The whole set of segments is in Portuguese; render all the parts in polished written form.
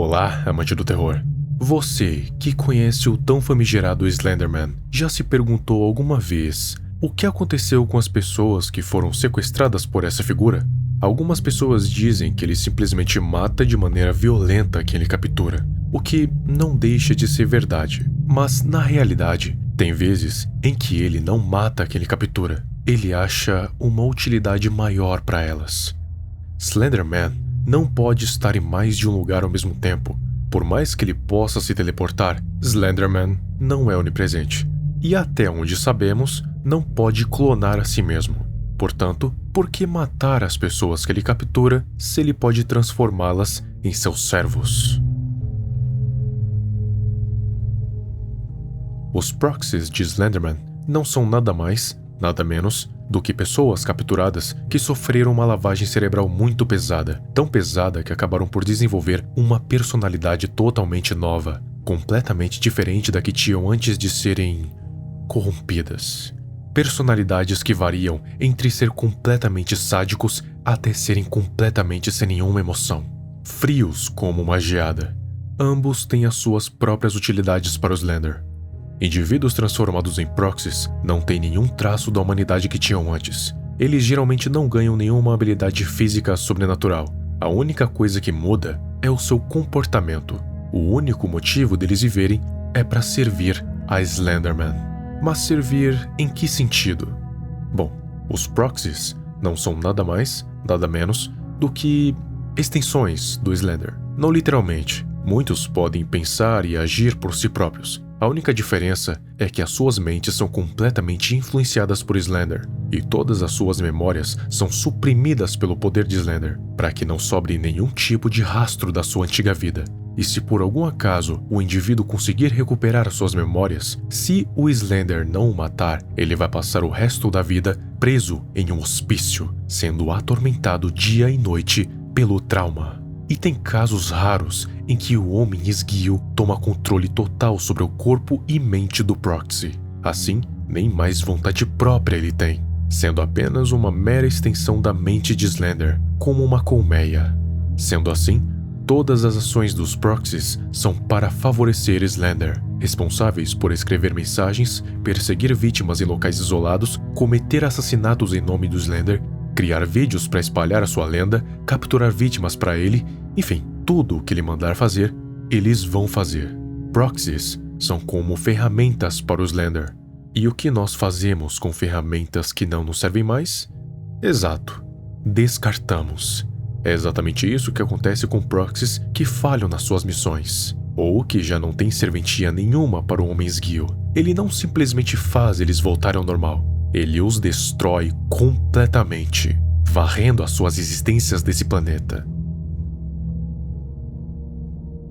Olá, amante do terror. Você, que conhece o tão famigerado Slenderman, já se perguntou alguma vez o que aconteceu com as pessoas que foram sequestradas por essa figura? Algumas pessoas dizem que ele simplesmente mata de maneira violenta quem ele captura, o que não deixa de ser verdade. Mas, na realidade, tem vezes em que ele não mata quem ele captura. Ele acha uma utilidade maior para elas. Slenderman não pode estar em mais de um lugar ao mesmo tempo. Por mais que ele possa se teleportar, Slenderman não é onipresente. E até onde sabemos, não pode clonar a si mesmo. Portanto, por que matar as pessoas que ele captura se ele pode transformá-las em seus servos? Os proxies de Slenderman não são nada mais, nada menos do que pessoas capturadas que sofreram uma lavagem cerebral muito pesada, tão pesada que acabaram por desenvolver uma personalidade totalmente nova, completamente diferente da que tinham antes de serem corrompidas. Personalidades que variam entre ser completamente sádicos até serem completamente sem nenhuma emoção, frios como uma geada. Ambos têm as suas próprias utilidades para o Slender. Indivíduos transformados em proxies não têm nenhum traço da humanidade que tinham antes. Eles geralmente não ganham nenhuma habilidade física sobrenatural. A única coisa que muda é o seu comportamento. O único motivo deles viverem é para servir a Slenderman. Mas servir em que sentido? Bom, os proxies não são nada mais, nada menos do que extensões do Slender. Não literalmente. Muitos podem pensar e agir por si próprios. A única diferença é que as suas mentes são completamente influenciadas por Slender, e todas as suas memórias são suprimidas pelo poder de Slender, para que não sobre nenhum tipo de rastro da sua antiga vida. E se por algum acaso o indivíduo conseguir recuperar as suas memórias, se o Slender não o matar, ele vai passar o resto da vida preso em um hospício, sendo atormentado dia e noite pelo trauma. E tem casos raros em que o homem esguio toma controle total sobre o corpo e mente do proxy. Assim, nem mais vontade própria ele tem, sendo apenas uma mera extensão da mente de Slender, como uma colmeia. Sendo assim, todas as ações dos proxies são para favorecer Slender, responsáveis por escrever mensagens, perseguir vítimas em locais isolados, cometer assassinatos em nome do Slender, criar vídeos para espalhar a sua lenda, capturar vítimas para ele, enfim, tudo o que ele mandar fazer, eles vão fazer. Proxies são como ferramentas para o Slender. E o que nós fazemos com ferramentas que não nos servem mais? Exato, descartamos. É exatamente isso que acontece com proxies que falham nas suas missões, ou que já não têm serventia nenhuma para o homem esguio. Ele não simplesmente faz eles voltarem ao normal. Ele os destrói completamente, varrendo as suas existências desse planeta.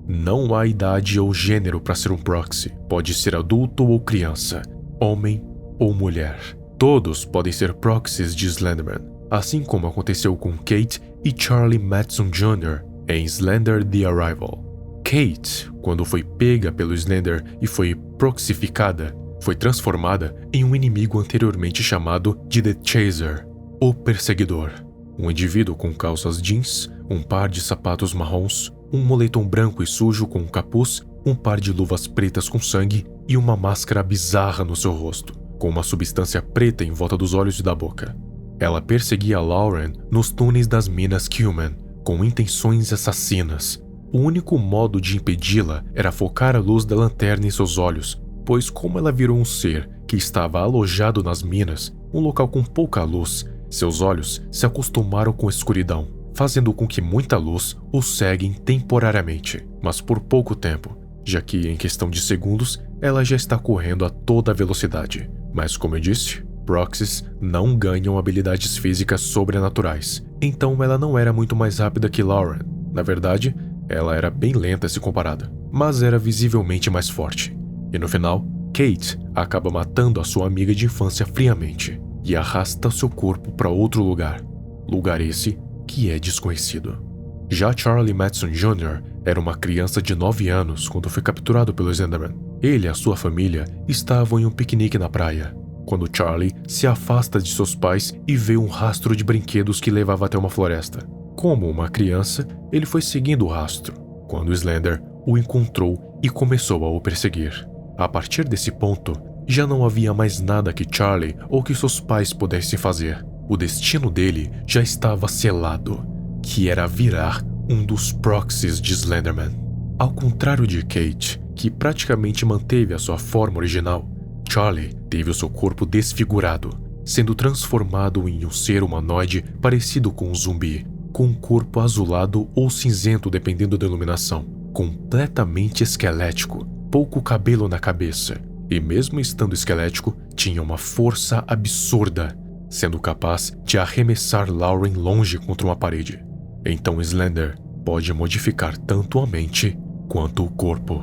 Não há idade ou gênero para ser um proxy. Pode ser adulto ou criança, homem ou mulher. Todos podem ser proxies de Slenderman, assim como aconteceu com Kate e Charlie Madison Jr. em Slender The Arrival. Kate, quando foi pega pelo Slender e foi proxificada, foi transformada em um inimigo anteriormente chamado de The Chaser, o Perseguidor. Um indivíduo com calças jeans, um par de sapatos marrons, um moletom branco e sujo com um capuz, um par de luvas pretas com sangue e uma máscara bizarra no seu rosto, com uma substância preta em volta dos olhos e da boca. Ela perseguia Lauren nos túneis das minas Cuman, com intenções assassinas. O único modo de impedi-la era focar a luz da lanterna em seus olhos, pois como ela virou um ser que estava alojado nas minas, um local com pouca luz, seus olhos se acostumaram com a escuridão, fazendo com que muita luz o ceguem temporariamente, mas por pouco tempo, já que em questão de segundos ela já está correndo a toda velocidade. Mas como eu disse, proxies não ganham habilidades físicas sobrenaturais, então ela não era muito mais rápida que Lauren. Na verdade, ela era bem lenta se comparada, mas era visivelmente mais forte. E no final, Kate acaba matando a sua amiga de infância friamente e arrasta seu corpo para outro lugar. Lugar esse que é desconhecido. Já Charlie Madison Jr. era uma criança de 9 anos quando foi capturado pelo Slenderman. Ele e a sua família estavam em um piquenique na praia, quando Charlie se afasta de seus pais e vê um rastro de brinquedos que levava até uma floresta. Como uma criança, ele foi seguindo o rastro. quando Slender o encontrou e começou a o perseguir. A partir desse ponto, já não havia mais nada que Charlie ou que seus pais pudessem fazer. O destino dele já estava selado, que era virar um dos proxies de Slenderman. Ao contrário de Kate, que praticamente manteve a sua forma original, Charlie teve o seu corpo desfigurado, sendo transformado em um ser humanoide parecido com um zumbi, com um corpo azulado ou cinzento dependendo da iluminação, completamente esquelético, pouco cabelo na cabeça, e mesmo estando esquelético, tinha uma força absurda, sendo capaz de arremessar Lauren longe contra uma parede. Então Slender pode modificar tanto a mente quanto o corpo.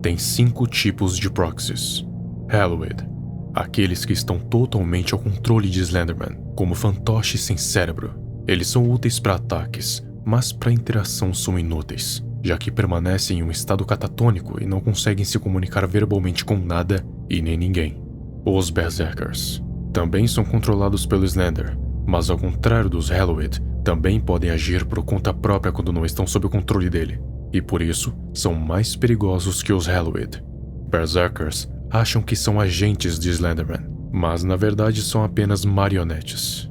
Tem 5 tipos de proxies. Hallowed, aqueles que estão totalmente ao controle de Slenderman, como fantoches sem cérebro. Eles são úteis para ataques, mas para interação são inúteis, já que permanecem em um estado catatônico e não conseguem se comunicar verbalmente com nada e nem ninguém. Os Berserkers também são controlados pelo Slender, mas ao contrário dos Hallowed, também podem agir por conta própria quando não estão sob o controle dele, e por isso são mais perigosos que os Hallowed. Berserkers acham que são agentes de Slenderman, mas na verdade são apenas marionetes.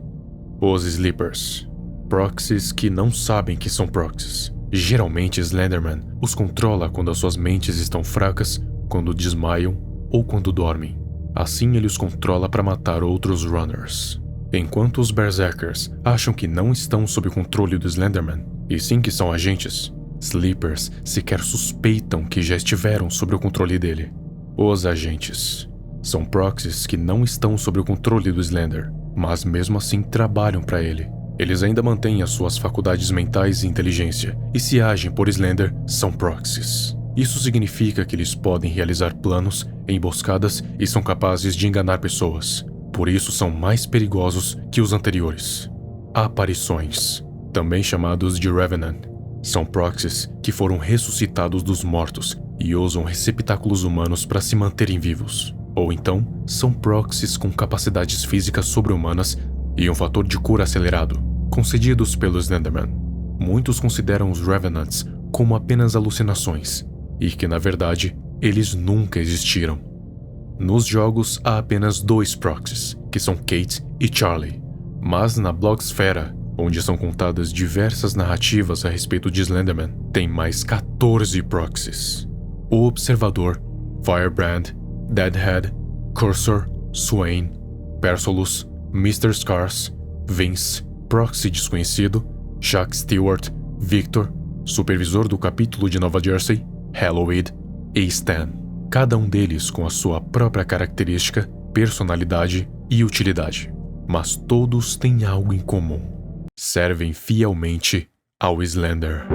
Os Sleepers, proxies que não sabem que são proxies. Geralmente Slenderman os controla quando as suas mentes estão fracas, quando desmaiam ou quando dormem. Assim ele os controla para matar outros runners. Enquanto os Berserkers acham que não estão sob o controle do Slenderman, e sim que são agentes, Sleepers sequer suspeitam que já estiveram sob o controle dele. Os agentes são proxies que não estão sob o controle do Slender, mas mesmo assim trabalham para ele. Eles ainda mantêm as suas faculdades mentais e inteligência, e se agem por Slender, são proxies. Isso significa que eles podem realizar planos, emboscadas e são capazes de enganar pessoas. Por isso são mais perigosos que os anteriores. Aparições, também chamados de Revenant, são proxies que foram ressuscitados dos mortos e usam receptáculos humanos para se manterem vivos. Ou então, são proxies com capacidades físicas sobre-humanas e um fator de cura acelerado, concedidos pelo Slenderman. Muitos consideram os Revenants como apenas alucinações, e que na verdade, eles nunca existiram. Nos jogos há apenas 2 proxies, que são Kate e Charlie, mas na Blogsfera, onde são contadas diversas narrativas a respeito de Slenderman, tem mais 14 proxies. O Observador, Firebrand, Deadhead, Cursor, Swain, Persolus, Mr. Scars, Vince, Proxy Desconhecido, Chuck Stewart, Victor, Supervisor do Capítulo de Nova Jersey, Hallowed e Stan. Cada um deles com a sua própria característica, personalidade e utilidade. Mas todos têm algo em comum. Servem fielmente ao Slender.